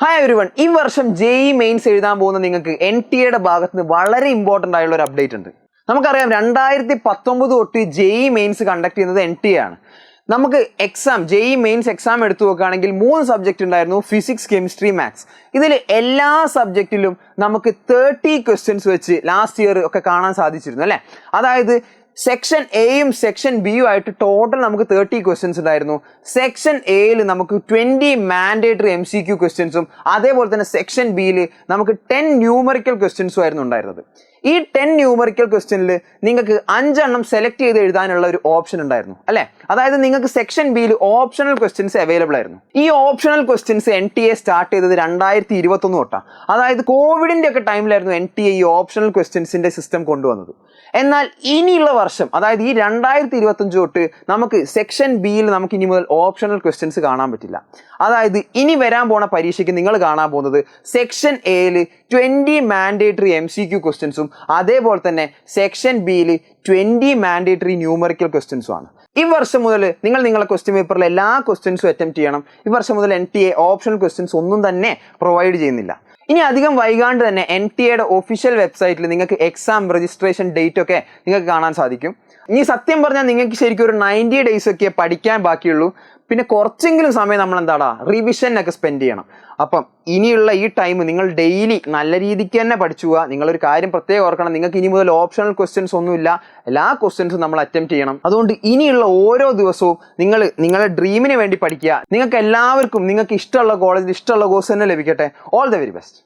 Hi everyone, ഈ വർഷം JEE mains എഴുതാൻ പോകുന്ന നിങ്ങൾക്ക് NTA ഭാഗത്ത് നിന്ന് വളരെ ഇമ്പോർട്ടൻ്റ് ആയുള്ള ഒരു അപ്ഡേറ്റ് ഉണ്ട്. നമുക്കറിയാം 2019 തൊട്ട് JEE മെയിൻസ് കണ്ടക്ട് ചെയ്യുന്നത് NTA ആണ്. നമുക്ക് JEE മെയിൻസ് എക്സാം എടുത്തു നോക്കുകയാണെങ്കിൽ 3 സബ്ജക്റ്റ് ഉണ്ടായിരുന്നു: ഫിസിക്സ്, കെമിസ്ട്രി, മാത്സ്. ഇതിൽ എല്ലാ സബ്ജക്റ്റിലും നമുക്ക് 30 ക്വസ്റ്റ്യൻസ് വെച്ച് ലാസ്റ്റ് ഇയർ ഒക്കെ കാണാൻ സാധിച്ചിരുന്നു അല്ലേ. അതായത് സെക്ഷൻ എയും സെക്ഷൻ ബിയും ആയിട്ട് ടോട്ടൽ നമുക്ക് 30 ക്വസ്റ്റ്യൻസ് ഉണ്ടായിരുന്നു. സെക്ഷൻ എയിൽ നമുക്ക് 20 മാൻഡേറ്ററി MCQ ക്വസ്റ്റ്യൻസും അതേപോലെ തന്നെ സെക്ഷൻ ബിയിൽ നമുക്ക് 10 ന്യൂമറിക്കൽ ക്വസ്റ്റ്യൻസും ആയിരുന്നു ഉണ്ടായിരുന്നത്. ഈ 10 ന്യൂമറിക്കൽ ക്വസ്റ്റ്യനിൽ നിങ്ങൾക്ക് 5 എണ്ണം സെലക്ട് ചെയ്ത് എഴുതാനുള്ള ഒരു ഓപ്ഷൻ ഉണ്ടായിരുന്നു അല്ലേ. അതായത് നിങ്ങൾക്ക് സെക്ഷൻ ബിയിൽ ഓപ്ഷണൽ ക്വസ്റ്റ്യൻസ് അവൈലബിൾ ആയിരുന്നു. ഈ ഓപ്ഷണൽ ക്വസ്റ്റ്യൻസ് NTA സ്റ്റാർട്ട് ചെയ്തത് 2021 തൊട്ടാണ്. അതായത് കോവിഡിന്റെ ഒക്കെ ടൈമിലായിരുന്നു NTA ഈ ഓപ്ഷണൽ ക്വസ്റ്റ്യൻസിന്റെ സിസ്റ്റം കൊണ്ടുവന്നത്. എന്നാൽ ഇനിയുള്ള വർഷം, അതായത് ഈ 2025 തൊട്ട് നമുക്ക് സെക്ഷൻ ബിയിൽ നമുക്ക് ഇനി മുതൽ ഓപ്ഷണൽ ക്വസ്റ്റ്യൻസ് കാണാൻ പറ്റില്ല. അതായത് ഇനി വരാൻ പോണ പരീക്ഷയ്ക്ക് നിങ്ങൾ കാണാൻ പോകുന്നത് സെക്ഷൻ എയിൽ 20 മാൻഡേറ്ററി MCQ ക്വസ്റ്റ്യൻസും അതേപോലെ തന്നെ സെക്ഷൻ ബിയിൽ 20 മാൻഡേറ്ററി ന്യൂമറിക്കൽ ക്വസ്റ്റ്യൻസും ആണ്. ഈ വർഷം മുതൽ നിങ്ങളുടെ ക്വസ്റ്റ്യൻ പേപ്പറിൽ എല്ലാ ക്വസ്റ്റ്യൻസും അറ്റംപ്റ്റ് ചെയ്യണം. ഈ വർഷം മുതൽ NTA ഓപ്ഷണൽ ക്വസ്റ്റ്യൻസ് ഒന്നും തന്നെ പ്രൊവൈഡ് ചെയ്യുന്നില്ല. ഇനി അധികം വൈകാണ്ട് തന്നെ NTAയുടെ ഒഫീഷ്യൽ വെബ്സൈറ്റിൽ നിങ്ങൾക്ക് എക്സാം രജിസ്ട്രേഷൻ ഡേറ്റ് ഒക്കെ നിങ്ങൾക്ക് കാണാൻ സാധിക്കും. ഇനി സത്യം പറഞ്ഞാൽ നിങ്ങൾക്ക് ശരിക്കും ഒരു 90 ഡേയ്സ് ഒക്കെ പഠിക്കാൻ ബാക്കിയുള്ളൂ. പിന്നെ കുറച്ചെങ്കിലും സമയം നമ്മൾ റിവിഷനൊക്കെ സ്പെൻഡ് ചെയ്യണം. അപ്പം ഇനിയുള്ള ഈ ടൈം നിങ്ങൾ ഡെയിലി നല്ല രീതിക്ക് തന്നെ പഠിച്ചു പോവുക. നിങ്ങളൊരു കാര്യം പ്രത്യേകം ഓർക്കണം, നിങ്ങൾക്ക് ഇനി മുതൽ ഓപ്ഷണൽ ക്വസ്റ്റ്യൻസ് ഒന്നുമില്ല, എല്ലാ ക്വസ്റ്റ്യൻസും നമ്മൾ അറ്റംപ്റ്റ് ചെയ്യണം. അതുകൊണ്ട് ഇനിയുള്ള ഓരോ ദിവസവും നിങ്ങൾ നിങ്ങളുടെ ഡ്രീമിന് വേണ്ടി പഠിക്കുക. നിങ്ങൾക്ക് എല്ലാവർക്കും നിങ്ങൾക്ക് ഇഷ്ടമുള്ള കോളേജിൽ ഇഷ്ടമുള്ള കോഴ്സ് തന്നെ ലഭിക്കട്ടെ. All the very best.